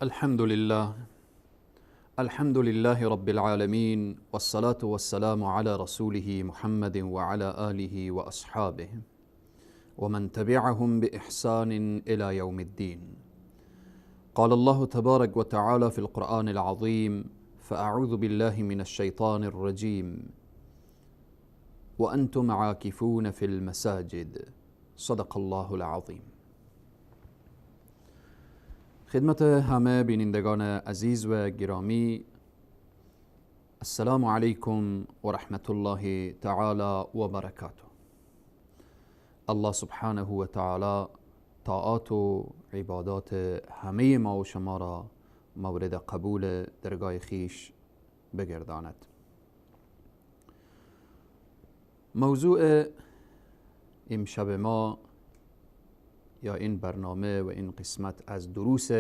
الحمد لله رب العالمين، والصلاة والسلام على رسوله محمد وعلى آله وأصحابه ومن تبعهم بإحسان إلى يوم الدين. قال الله تبارك وتعالى في القرآن العظيم: فأعوذ بالله من الشيطان الرجيم وأنتم عاكفون في المساجد. صدق الله العظيم. خدمت همه بینندگان عزیز و گرامی، السلام علیکم و رحمت الله تعالی و برکاته. الله سبحانه و تعالی طاعات و عبادات همه ما و شما را مورد قبول درگاه خیش بگرداند. موضوع امشب ما یا این برنامه و این قسمت از دروس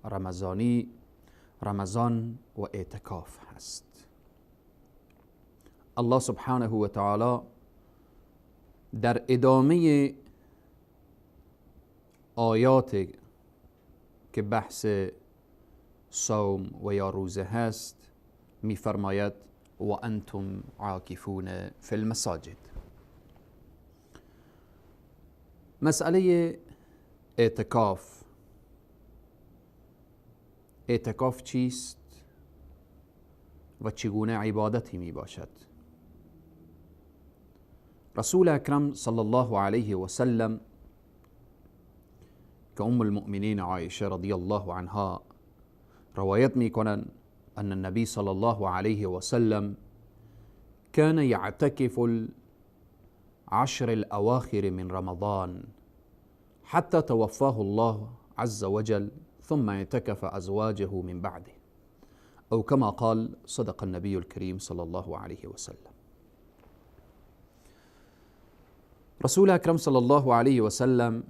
رمضانی، رمضان و اعتکاف هست. الله سبحانه و تعالی در ادامه آیات که بحث صوم و یا روزه هست می‌فرماید و انتم عاکفون فی المساجد. مسئله اعتکاف چیست و چگونه عبادتی می باشد؟ رسول اکرم صلی الله علیه و سلم که ام المؤمنین عایشه رضی الله عنها روایت می کنند ان النبی صلی الله علیه و سلم كان يعتكف العشر الأواخر من رمضان حتى توفاه الله عز وجل ثم اعتكف أزواجه من بعده، أو كما قال صدق النبي الكريم صلى الله عليه وسلم. رسول اکرم صلی الله علیه و سلم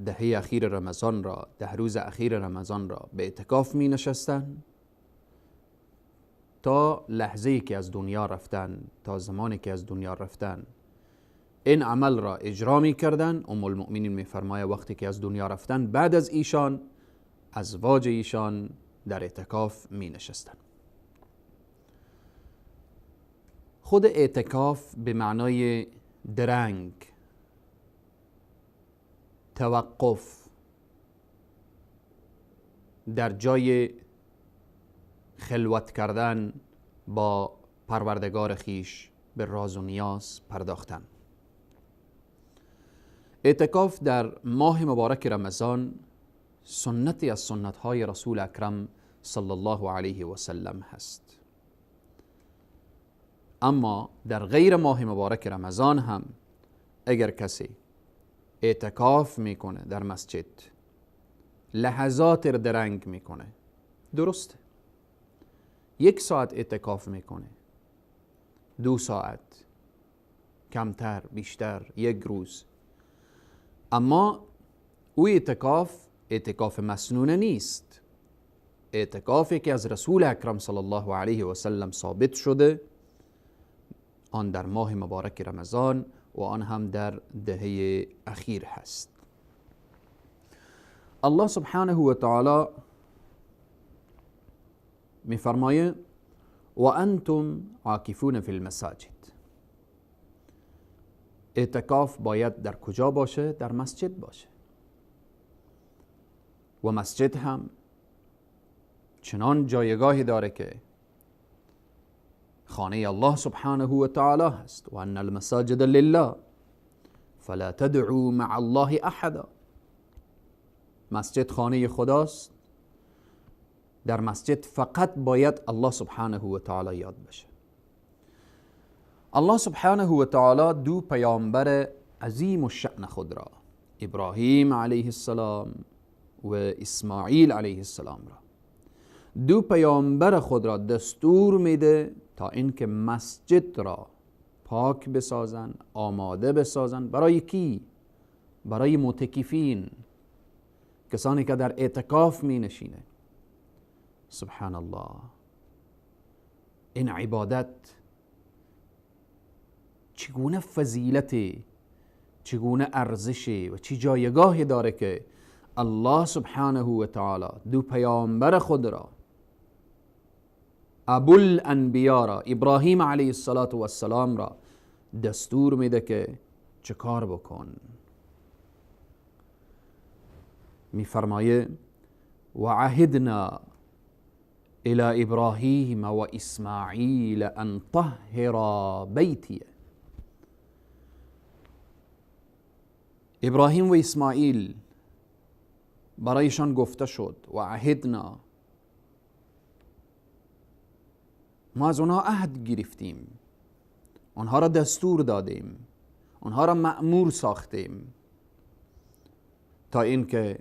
دهه اخیر رمضان را، 10 روز اخیر رمضان را به اعتکاف می نشستند تا لحظه‌ای که از دنیا رفتن، تا زمانی که از دنیا رفتن این عمل را اجرا می کردن. ام المؤمنین می فرماید وقتی که از دنیا رفتن، بعد از ایشان ازواج ایشان در اعتکاف می نشستن. خود اعتکاف به معنای درنگ، توقف، در جای خلوت کردن با پروردگار خیش به راز و نیاز پرداختن. اعتکاف در ماه مبارک رمضان سنتی از سنت‌های رسول اکرم صلی الله علیه و سلم هست. اما در غیر ماه مبارک رمضان هم اگر کسی اعتکاف میکنه در مسجد، لحظات درنگ میکنه، درسته. 1 ساعت اعتکاف میکنه، 2 ساعت، کمتر، بیشتر، 1 روز، اما او اعتکاف مسنونه نیست. اعتکافی که از رسول اکرم صلی الله علیه و سلم ثابت شده، آن در ماه مبارک رمضان و آن هم در دهه اخیر هست. الله سبحانه و تعالی می فرماید و انتم عاکفون فی المساجد. اعتکاف باید در کجا باشه؟ در مسجد باشه. و مسجد هم چنان جایگاهی داره که خانه الله سبحانه و تعالی هست. و ان المساجد لله فلا تدعوا مع الله احدا. مسجد خانه خداست، در مسجد فقط باید الله سبحانه و تعالی یاد بشه. الله سبحانه و تعالی 2 پیامبر عظیم الشأن خود را، ابراهیم علیه السلام و اسماعیل علیه السلام را، 2 پیامبر خود را دستور میده تا اینکه مسجد را پاک بسازن، آماده بسازن. برای کی؟ برای معتکفین، کسانی که در اعتکاف می نشینه. سبحان الله، این عبادت چگونه فضیلت، چگونه ارزش و چی جایگاهی داره که الله سبحانه و تعالی دو پیامبر خود را، ابوالانبیا را، ابراهیم علیه السلام را دستور میده که چه کار بکن. میفرمایه و عهدنا الى ابراهیم و اسماعیل ان طهر بیتی. ابراهیم و اسماعیل برایشان گفته شد و عهدنا، ما از اونها عهد گرفتیم، اونها را دستور دادیم، اونها را مأمور ساختیم تا اینکه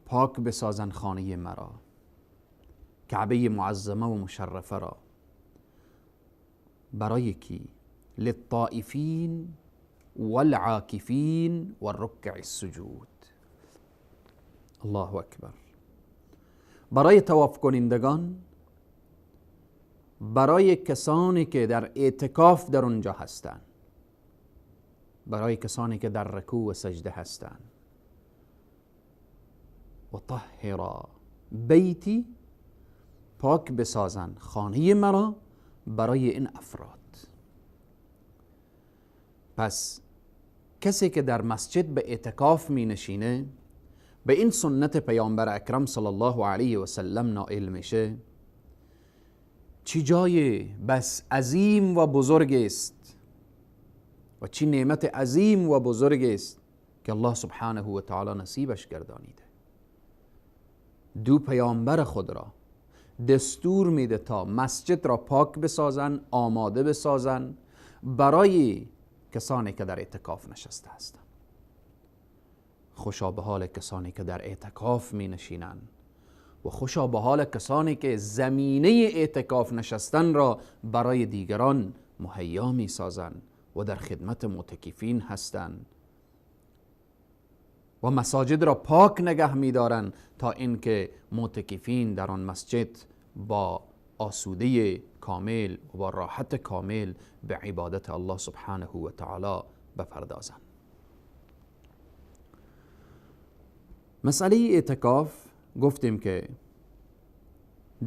پاک بسازن خانه مرا، کعبه معظمه و مشرفه را. برای کی؟ للطائفین والعاکفین والرکع السجود. الله اکبر. برای طواف کنندگان، برای کسانی که در اعتکاف در اونجا هستند، برای کسانی که در رکوع و سجده هستند. و طهر بیتی، پاک بسازن خانه مرا برای این افراد. پس کسی که در مسجد به اعتکاف می نشینه به این سنت پیامبر اکرم صلی الله علیه و سلم نائل میشه. چی جای بس عظیم و بزرگ است و چی نعمت عظیم و بزرگ است که الله سبحانه و تعالی نصیبش گردانیده. دو پیامبر خود را دستور میده تا مسجد را پاک بسازن، آماده بسازن برای کسانی که در اعتکاف نشسته هستند. خوشا به حال کسانی که در اعتکاف می نشینند و خوشا به حال کسانی که زمینه اعتکاف نشستن را برای دیگران مهیا می سازند و در خدمت معتکفین هستند و مساجد را پاک نگه می دارند تا اینکه معتکفین در آن مسجد با آسوده کامل و با راحت کامل به عبادت الله سبحانه و تعالی بپردازند. مسئله اعتکاف گفتیم که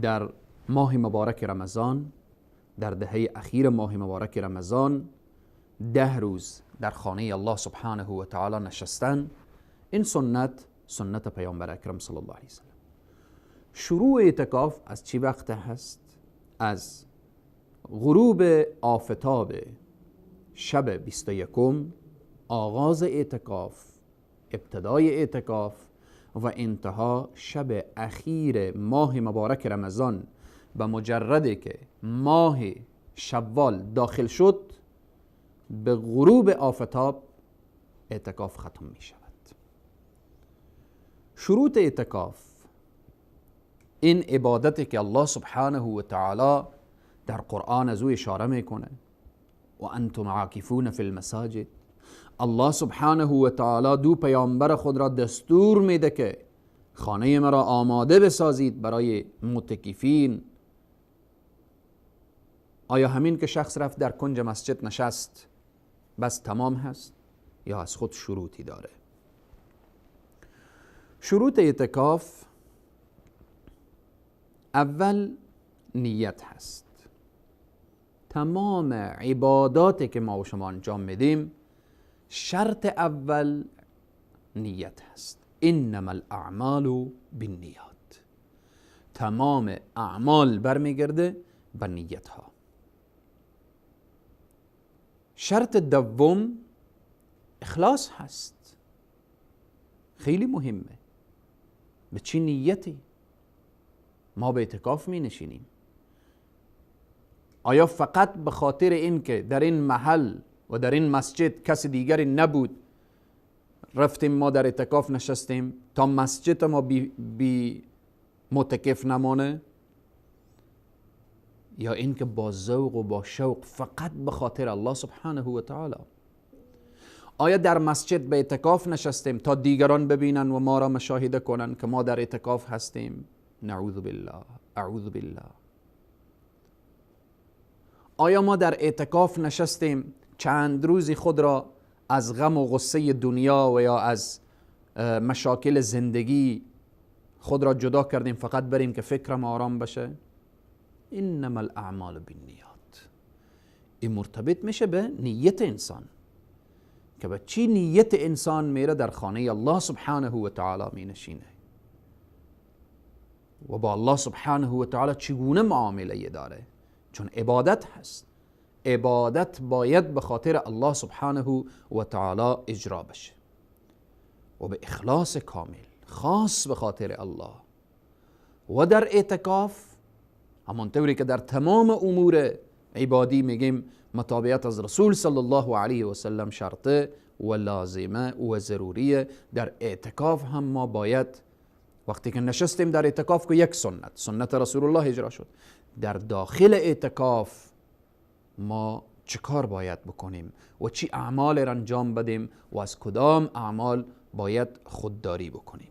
در ماه مبارک رمضان، در دهه اخیر ماه مبارک رمضان 10 روز در خانه الله سبحانه و تعالی نشستن. این سنت پیامبر اکرم صلی الله علیه وسلم. شروع اعتکاف از چی وقت هست؟ از غروب آفتاب شب 21 آغاز اعتکاف، ابتدای اعتکاف و انتها شب اخیر ماه مبارک رمضان. به مجرد که ماه شوال داخل شد، به غروب آفتاب اعتکاف ختم می شود. شروط اعتکاف این عبادتی که الله سبحانه و تعالی در قرآن از او اشاره میکنه و انتم عاکفون فی المساجد. الله سبحانه و تعالی دو پیامبر خود را دستور میده که خانه مرا آماده بسازید برای معتکفین. آیا همین که شخص رفت در کنج مسجد نشست بس تمام هست یا از خود شروطی داره؟ شروط اعتکاف اول نیت هست. تمام عباداتی که ما و شما انجام میدیم شرط اول نیت هست. انما الاعمال بالنیات. تمام اعمال برمیگرده به نیت ها. شرط دوم اخلاص هست. خیلی مهمه. به چی نیتی ما به اعتکاف می نشینیم؟ آیا فقط به خاطر این که در این محل و در این مسجد کسی دیگری نبود رفتیم ما در اعتکاف نشستیم تا مسجد ما بی معتکف نمانه؟ یا این که با ذوق و با شوق فقط به خاطر الله سبحانه و تعالی؟ آیا در مسجد به اعتکاف نشستیم تا دیگران ببینن و ما را مشاهده کنن که ما در اعتکاف هستیم؟ نعوذ بالله، اعوذ بالله. آیا ما در اعتکاف نشستیم چند روزی خود را از غم و غصه دنیا و یا از مشاکل زندگی خود را جدا کردیم فقط بریم که فکرم آرام بشه؟ انما الاعمال بالنیات. این مرتبط میشه به نیت انسان که به چی نیت انسان میره در خانه الله سبحانه و تعالی می نشینه و با الله سبحانه و تعالی چگونه معامله داره. چون عبادت هست، عبادت باید به خاطر الله سبحانه و تعالی اجرا بشه و به اخلاص کامل، خاص به خاطر الله. و در اعتکاف همانطوری که در تمام امور عبادی میگیم متابعت از رسول صلی الله علیه و سلم شرطه و لازمه و ضروریه، در اعتکاف هم ما باید وقتی که نشستیم در اعتکاف که یک سنت رسول الله اجرا شد، در داخل اعتکاف ما چه کار باید بکنیم و چی اعمال را انجام بدیم و از کدام اعمال باید خودداری بکنیم.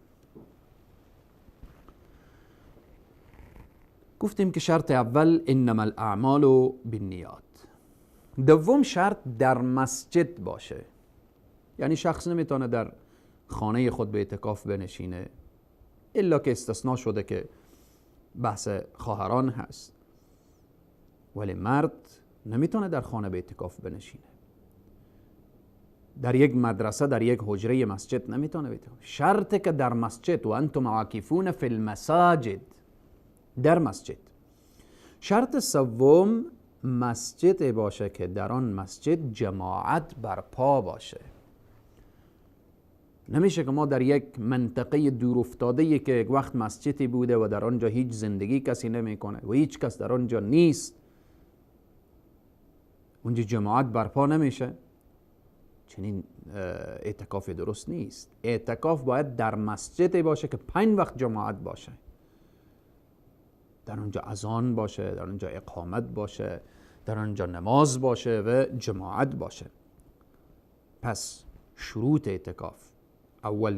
گفتیم که شرط اول انما الاعمال بالنیات. دوم شرط در مسجد باشه، یعنی شخص نمیتونه در خانه خود به اعتکاف بنشینه الا که استثناء شده که بحث خواهران هست، ولی مرد نمیتونه در خانه به اعتکاف بنشینه، در یک مدرسه در یک حجره مسجد نمیتونه بیت. شرطه که در مسجد و انتم عاکفون فی المساجد، در مسجد. شرط سوم مسجد باشه که در آن مسجد جماعت برپا باشه. نمیشه که ما در یک منطقه دور افتاده که یک وقت مسجدی بوده و در آنجا هیچ زندگی کسی نمیکنه و هیچ کس در آنجا نیست، اونجا جماعت برپا نمیشه، چنین اعتکاف درست نیست. اعتکاف باید در مسجدی باشه که 5 وقت جماعت باشه، در اونجا اذان باشه، در اونجا اقامت باشه، در اونجا نماز باشه و جماعت باشه. پس شروط اعتکاف: اول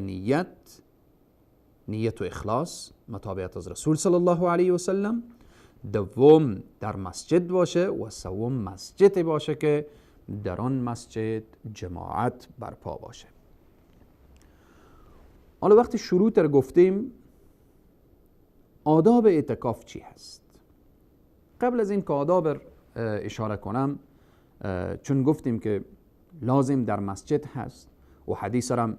نیت و اخلاص، متابعت از رسول صلی الله علیه و سلم. دوم در مسجد باشه و سوم مسجد باشه که در آن مسجد جماعت برپا باشه. حالا وقتی شروط رو گفتیم، آداب اعتکاف چی هست؟ قبل از این که آداب اشاره کنم، چون گفتیم که لازم در مسجد هست و حدیث هم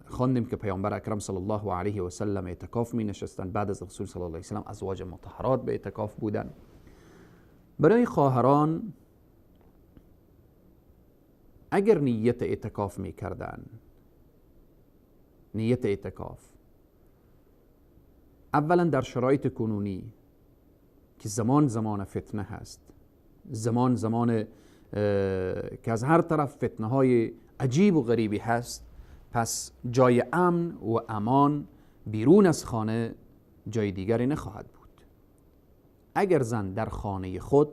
خواندیم که پیامبر اکرم صلی الله علیه و سلم اعتکاف می نشستن، بعد از رسول صلی الله علیه و سلم ازواج مطهرات به اعتکاف بودن. برای خواهران اگر نیت اعتکاف می کردن، نیت اعتکاف اولا در شرایط کنونی که زمان فتنه هست، زمان که از هر طرف فتنه های عجیب و غریبی هست، پس جای امن و امان بیرون از خانه جای دیگری نخواهد بود. اگر زن در خانه خود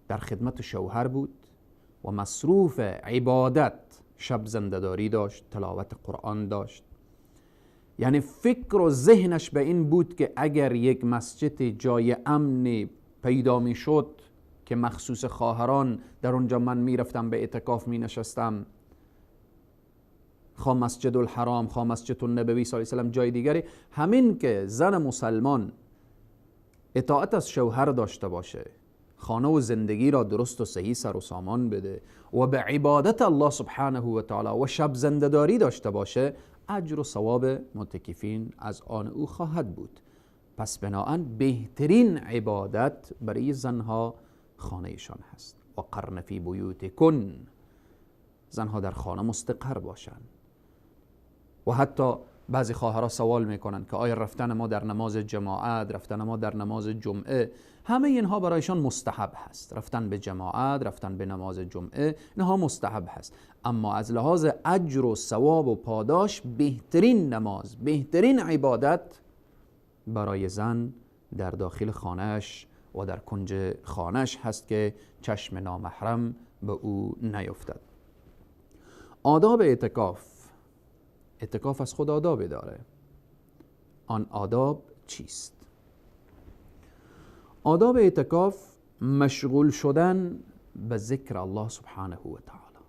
در خدمت شوهر بود و مصروف عبادت، شب زنده‌داری داشت، تلاوت قرآن داشت، یعنی فکر و ذهنش به این بود که اگر یک مسجد جای امن پیدا می شد که مخصوص خواهران، در اونجا من می رفتم به اعتکاف می نشستم، خواه مسجد الحرام، خواه مسجد النبوی صلی الله علیه و سلم، جای دیگری، همین که زن مسلمان اطاعت از شوهر داشته باشه، خانه و زندگی را درست و صحیح سر و سامان بده و به عبادت الله سبحانه و تعالی و شب زنده‌داری داشته باشه، اجر و ثواب معتکفین از آن او خواهد بود. پس بناهن بهترین عبادت برای زنها خانهشان هست. و قرن فی بیوتکن، زنها در خانه مستقر باشن. و حتی بعضی خواهرها سوال میکنن که آیا رفتن ما در نماز جماعت، رفتن ما در نماز جمعه، همه اینها برایشان مستحب هست. رفتن به جماعت، رفتن به نماز جمعه، اینها مستحب هست، اما از لحاظ اجر و ثواب و پاداش بهترین نماز، بهترین عبادت برای زن در داخل خانهش و در کنج خانهش هست که چشم نامحرم به او نیفتد. آداب اعتکاف از خود آداب داره. آن آداب چیست؟ آداب اعتکاف مشغول شدن به ذکر الله سبحانه و تعالی.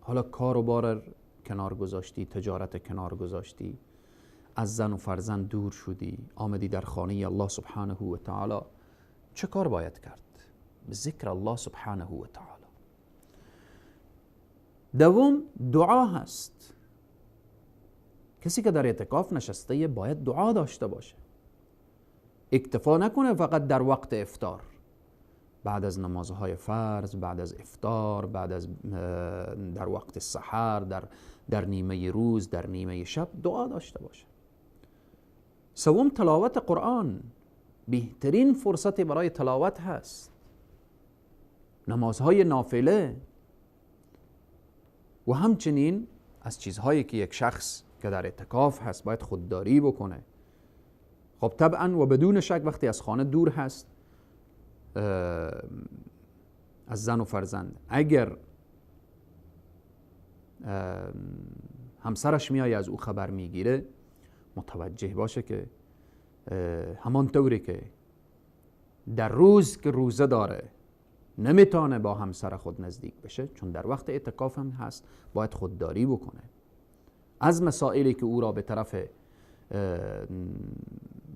حالا کار و بار کنار گذاشتی، تجارت کنار گذاشتی، از زن و فرزند دور شدی، آمدی در خانه الله سبحانه و تعالی، چه کار باید کرد؟ به ذکر الله سبحانه و تعالی. دوم دعا هست. کسی که در اعتکاف نشسته باید دعا داشته باشه. اکتفا نکنه فقط در وقت افطار، بعد از نمازهای فرض، بعد از افطار، بعد از در وقت سحر، در نیمه روز، در نیمه شب دعا داشته باشه. سوم تلاوت قرآن. بهترین فرصت برای تلاوت هست. نمازهای نافله. و همچنین از چیزهایی که یک شخص که در اعتکاف هست باید خودداری بکنه. خب طبعا و بدون شک وقتی از خانه دور هست، از زن و فرزند، اگر همسرش میای از او خبر میگیره، متوجه باشه که همانطوری که در روز که روزه داره نمیتونه با همسر خود نزدیک بشه، چون در وقت اعتکاف هم هست، باید خودداری بکنه از مسائلی که او را به طرف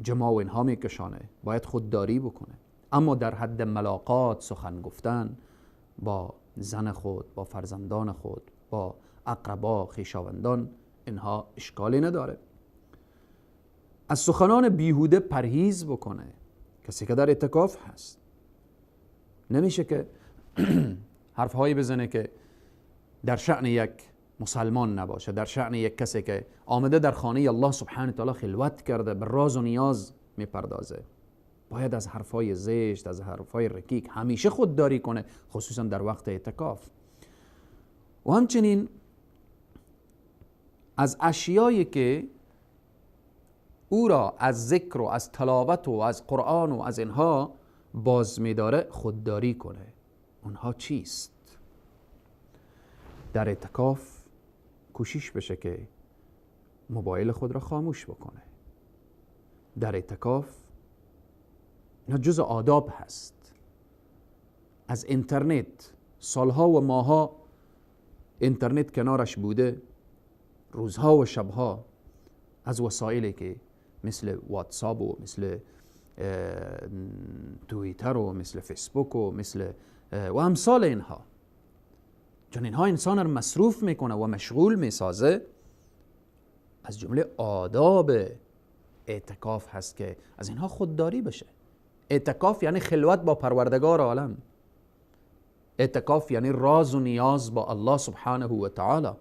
جماع و اینها میکشانه. باید خودداری بکنه. اما در حد ملاقات، سخن گفتن با زن خود، با فرزندان خود، با اقربا، خویشاوندان، اینها اشکالی نداره. از سخنان بیهوده پرهیز بکنه. کسی که در اعتکاف هست نمیشه که حرفهایی بزنه که در شأن یک مسلمان نباشه، در شأن یک کسی که آمده در خانه الله سبحانه تعالی خلوت کرده، به راز و نیاز میپردازه. باید از حرفای زشت، از حرفای رکیک همیشه خودداری کنه، خصوصا در وقت اعتکاف. و همچنین از اشیایی که او را از ذکر و از تلاوت و از قرآن و از اینها باز می‌داره خودداری کنه. اونها چیست؟ در اعتکاف کوشش بشه که موبایل خود را خاموش بکنه. در اعتکاف اینا جز آداب هست. از اینترنت، سالها و ماها اینترنت کنارش بوده، روزها و شبها از وسایلی که مثل واتساپ و مثل توییتر و مثل فیسبوک و مثل و امثال اینها، چون اینها انسان را مصروف میکنه و مشغول میسازه. از جمله آداب اعتکاف هست که از اینها خودداری بشه. اعتکاف یعنی خلوت با پروردگار عالم. اعتکاف یعنی راز و نیاز با الله سبحانه و تعالی.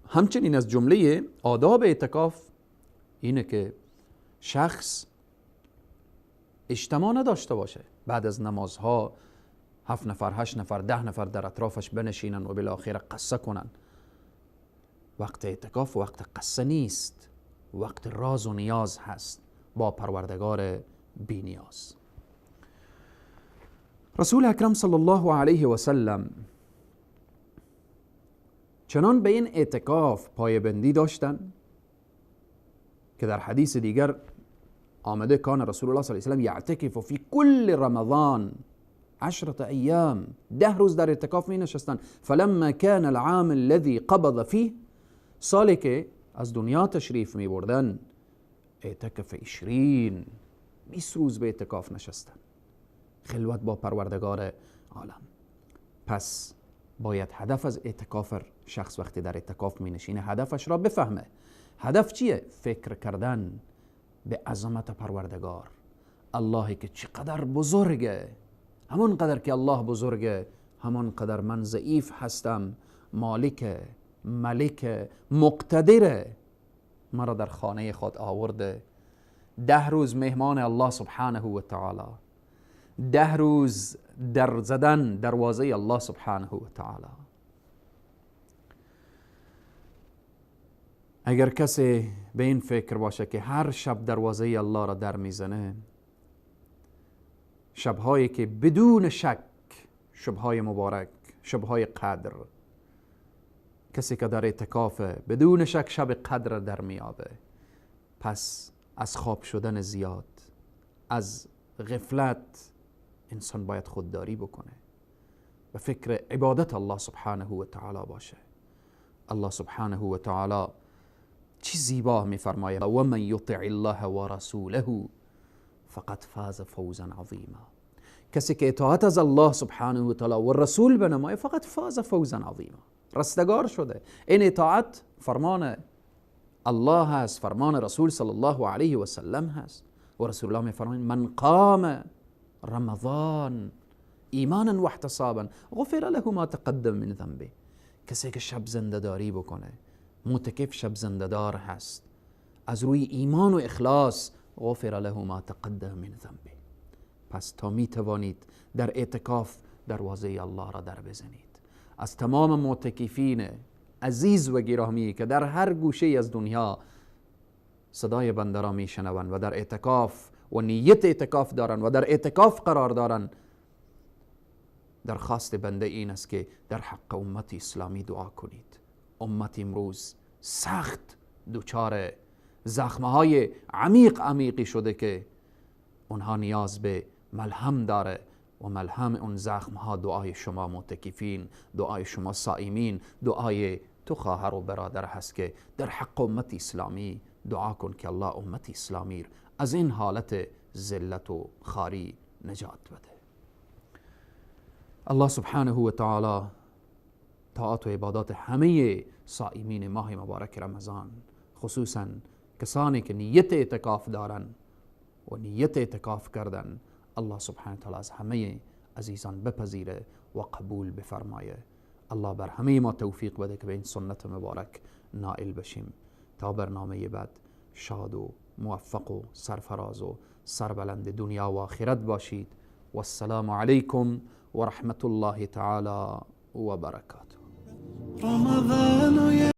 همچنین از جمله آداب اعتکاف اینه که شخص اجتماع نداشته باشه. بعد از نمازها 7 نفر، 8 نفر، 10 نفر در اطرافش بنشینن و بالاخره قصه کنن. وقت اعتکاف وقت قصه نیست، وقت راز و نیاز هست با پروردگار بی نیاز. رسول اکرم صلی الله علیه و سلم چنان به این اعتکاف پایبندی داشتن که در حدیث دیگر آمده کان رسول الله صلی الله علیه و سلم یعتکف فی کل رمضان 10 ایام. 10 روز در اعتکاف می نشستن. فلما کان العام الذي قبض فیه، سالی که از دنیا تشریف می بردن، اعتکف 20 روز به اعتکاف نشستن، خلوت با پروردگار عالم. پس باید هدف از اعتکاف شخص وقتی در اعتکاف می نشینه هدفش را بفهمه. هدف چیه؟ فکر کردن به عظمت پروردگار، اللهی که چقدر بزرگه. همون قدر که الله بزرگه، همون قدر من ضعیف هستم. مالک، ملک، مقتدره، مرا در خانه خود آورده. 10 روز مهمان الله سبحانه و تعالی، 10 روز در زدن دروازه الله سبحانه و تعالی. اگر کسی به این فکر باشه که هر شب دروازه الله را در میزنه، شبهایی که بدون شک شبهای مبارک، شبهای قدر، کسی که در اعتکاف بدون شک شب قدر در میابه، پس از خواب شدن زیاد، از غفلت انسان باید خودداری بکنه. و فکر عبادت الله سبحانه و تعالی باشه. الله سبحانه و تعالی چی زیبا میفرماید: و من یطع الله و رسوله فقد فاز فوزا عظیما. کسی که اطاعت از الله سبحانه و تعالی و رسول بنماید فقط فاز فوزا عظیما، رستگار شده. این اطاعت فرمان الله هست، فرمان رسول صلی الله علیه و سلم هست. و رسول الله میفرماید: من قام رمضان ایمانا و احتسابا غفر له ما تقدم من ذنبه. کسی که شب زنده‌داری بکنه، معتکف شب زنده‌دار هست، از روی ایمان و اخلاص، غفر له ما تقدم من ذنبه. پس تا می توانید در اعتکاف دروازه الله را در بزنید. از تمام معتکفین عزیز و گرامی که در هر گوشه از دنیا صدای بنده را می شنوند و در اعتکاف و نیت اعتکاف دارند و در اعتکاف قرار دارند، درخواست بنده این است که در حق امت اسلامی دعا کنید. امت امروز سخت دچار زخمهای عمیقی شده که اونها نیاز به ملهم داره و ملهم اون زخمها دعای شما معتکفین، دعای شما صائمین، دعای تو خواهر و برادر هست که در حق امت اسلامی دعا کن که الله امت اسلامی از این حالت ذلت و خاری نجات بده. الله سبحانه و تعالی طاعت و عبادات همه صائمین ماه مبارک رمضان، خصوصا کسانی که نیت اعتکاف دارن و نیت اعتکاف کردن، الله سبحانه و تعالی از همه عزیزان بپذیره و قبول بفرمایه. الله بر همه ما توفیق بده که به این سنت مبارک نائل بشیم. تا برنامه بعد شاد و موفق و سرفراز و سربلند دنیا و آخرت باشید. و السلام علیکم و رحمت الله تعالی و برکاته. رمضان